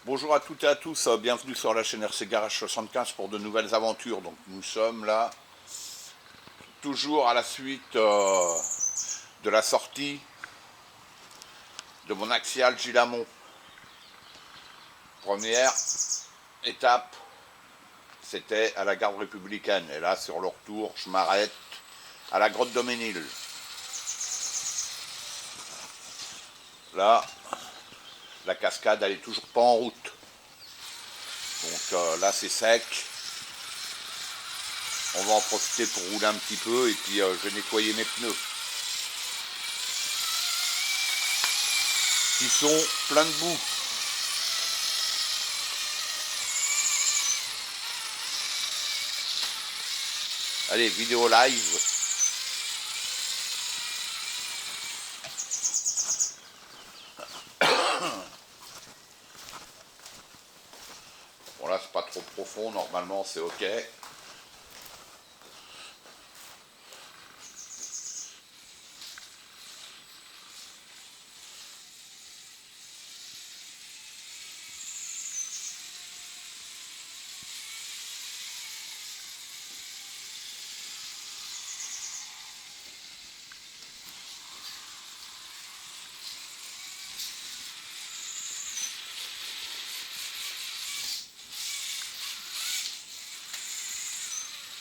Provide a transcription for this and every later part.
Bonjour à toutes et à tous, bienvenue sur la chaîne RC Garage 75 pour de nouvelles aventures. Donc nous sommes là, toujours à la suite de la sortie de mon Axial Gilamont. Première étape, c'était à la garde républicaine. Et là, sur le retour, je m'arrête à la grotte Doménil. Là, la cascade, elle est toujours pas en route. Donc là, c'est sec. On va en profiter pour rouler un petit peu et puis je vais nettoyer mes pneus qui sont pleins de boue. Allez, vidéo live. Bon là, c'est pas trop profond, normalement c'est ok.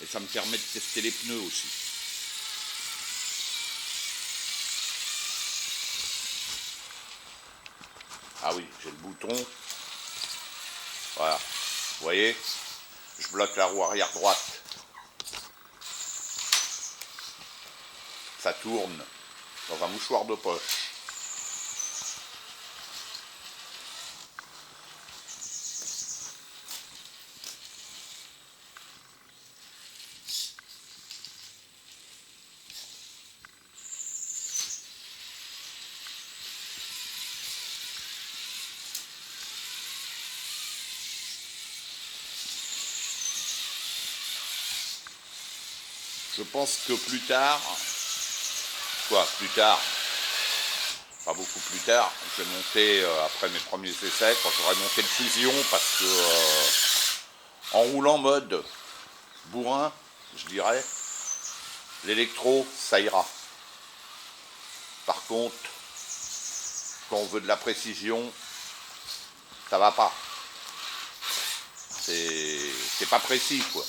Et ça me permet de tester les pneus aussi. Ah oui, j'ai le bouton. Voilà. Vous voyez, je bloque la roue arrière droite. Ça tourne dans un mouchoir de poche. Je pense que plus tard, pas beaucoup plus tard, je vais monter, après mes premiers essais, quand j'aurai monté le fusion, parce que en roulant mode bourrin, je dirais, l'électro, ça ira. Par contre, quand on veut de la précision, ça va pas. C'est pas précis, quoi.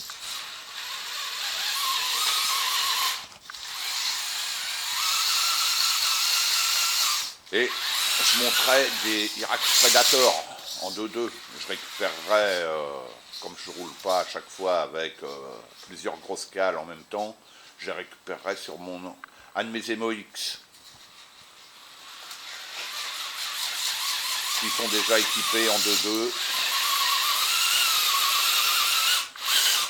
Et je monterai des Irax Predator en 2-2. Je récupérerai, comme je roule pas à chaque fois avec plusieurs grosses cales en même temps, je les récupérerai sur un de mes MOX qui sont déjà équipés en 2-2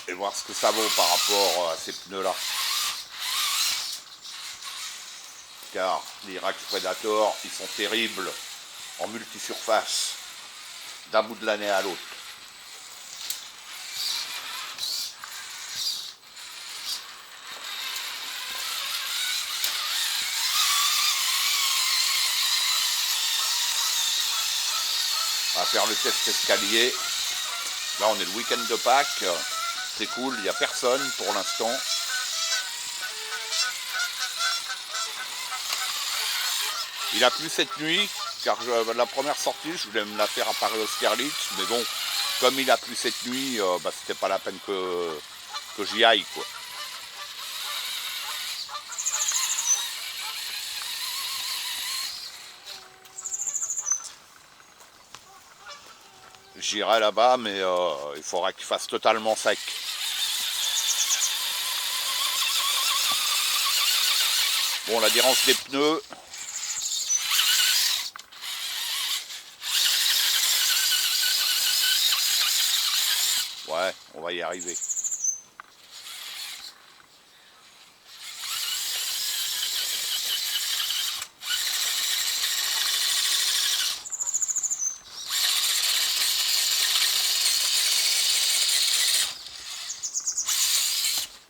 et voir ce que ça vaut par rapport à ces pneus là. Car les Irax Predator, ils sont terribles en multisurface, d'un bout de l'année à l'autre. On va faire le test escalier. Là, on est le week-end de Pâques. C'est cool, il n'y a personne pour l'instant. Il a plu cette nuit, car la première sortie, je voulais me la faire à Paris-Austerlitz, mais bon, comme il a plu cette nuit, c'était pas la peine que j'y aille, quoi. J'irai là-bas, mais il faudra qu'il fasse totalement sec. Bon, l'adhérence des pneus. Ouais, on va y arriver.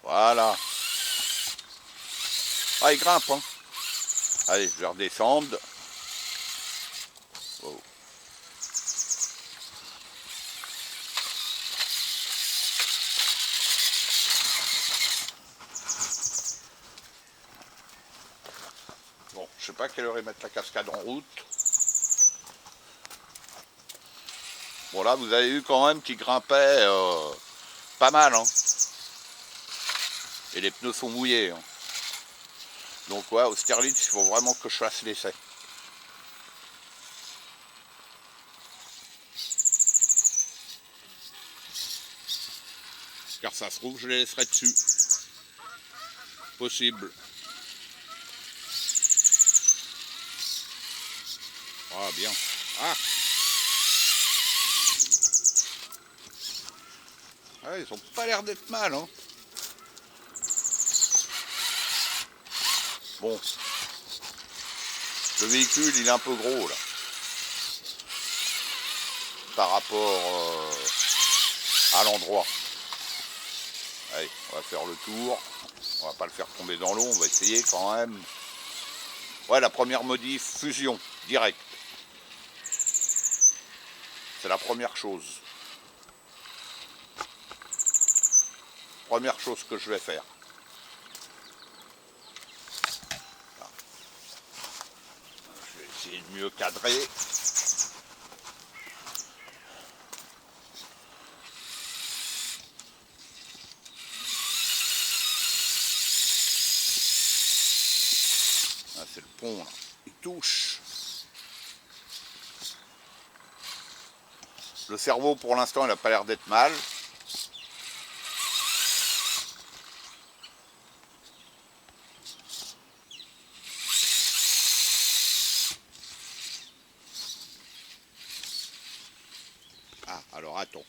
Voilà. Ah, il grimpe, hein. Allez, je vais redescendre. Oh. pas à quelle heure ils mettent la cascade en route. Bon là vous avez vu quand même qu'il grimpait pas mal, hein. Et les pneus sont mouillés, hein. Donc ouais, Austerlitz, il faut vraiment que je fasse l'essai. Car ça se trouve, je les laisserai dessus. Possible. Ah bien. Ah, ah ils ont pas l'air d'être mal, hein. Bon. Le véhicule, il est un peu gros, là. Par rapport à l'endroit. Allez, on va faire le tour. On va pas le faire tomber dans l'eau, on va essayer quand même. Ouais, la première modif, fusion, direct. C'est la première chose. Première chose que je vais faire. Je vais essayer de mieux cadrer. Ah, c'est le pont là. Il touche. Le cerveau pour l'instant il n'a pas l'air d'être mal. Ah, alors attends.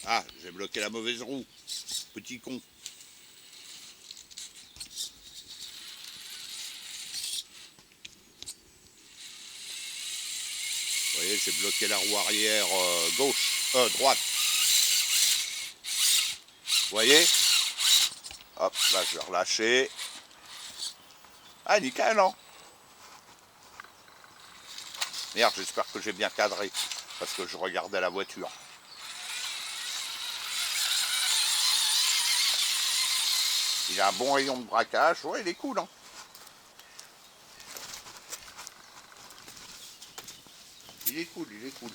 Ah, j'ai bloqué la mauvaise roue. Petit con. Vous voyez, j'ai bloqué la roue arrière gauche, droite. Vous voyez? Hop, là je vais relâcher. Ah, nickel, non? Merde, j'espère que j'ai bien cadré, parce que je regardais la voiture. Il a un bon rayon de braquage. Ouais, il est cool, hein. Il est cool, il est cool.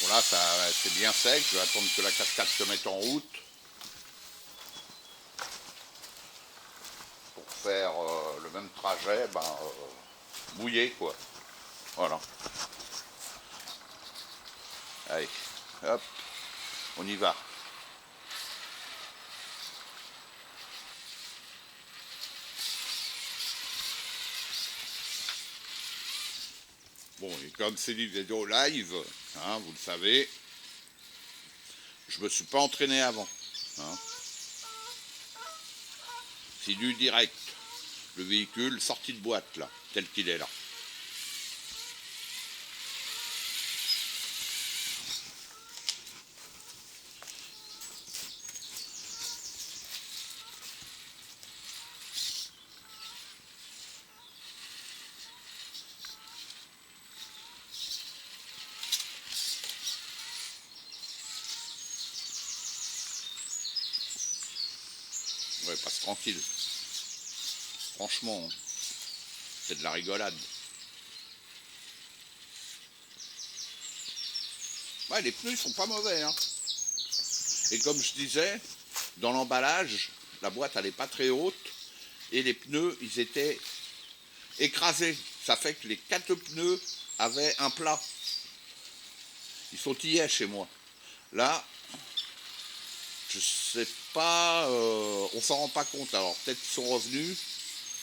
Bon là, c'est bien sec. Je vais attendre que la cascade se mette en route. Pour faire le même trajet, mouillé, quoi. Voilà. Allez, hop, on y va. Bon, et comme c'est une vidéo live, hein, vous le savez, je me suis pas entraîné avant. Hein. C'est du direct. Le véhicule sorti de boîte, là, tel qu'il est là. Ouais, passe tranquille. Franchement, hein, c'est de la rigolade. Ouais, les pneus, ils sont pas mauvais, hein. Et comme je disais, dans l'emballage, la boîte, elle n'est pas très haute. Et les pneus, ils étaient écrasés. Ça fait que les 4 pneus avaient un plat. Ils sont sautillaient chez moi. Là, je sais pas, on s'en rend pas compte. Alors peut-être qu'ils sont revenus.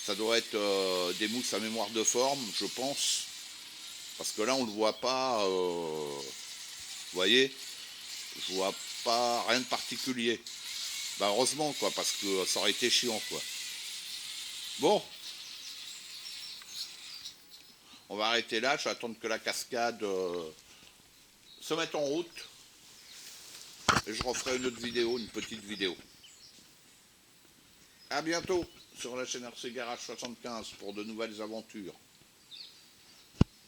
Ça doit être des mousses à mémoire de forme, je pense. Parce que là, on ne le voit pas. Vous voyez, je vois pas rien de particulier. Bah heureusement, quoi, parce que ça aurait été chiant, quoi. Bon, on va arrêter là. Je vais attendre que la cascade se mette en route. Et je referai une autre vidéo, une petite vidéo. A bientôt sur la chaîne RC Garage 75 pour de nouvelles aventures.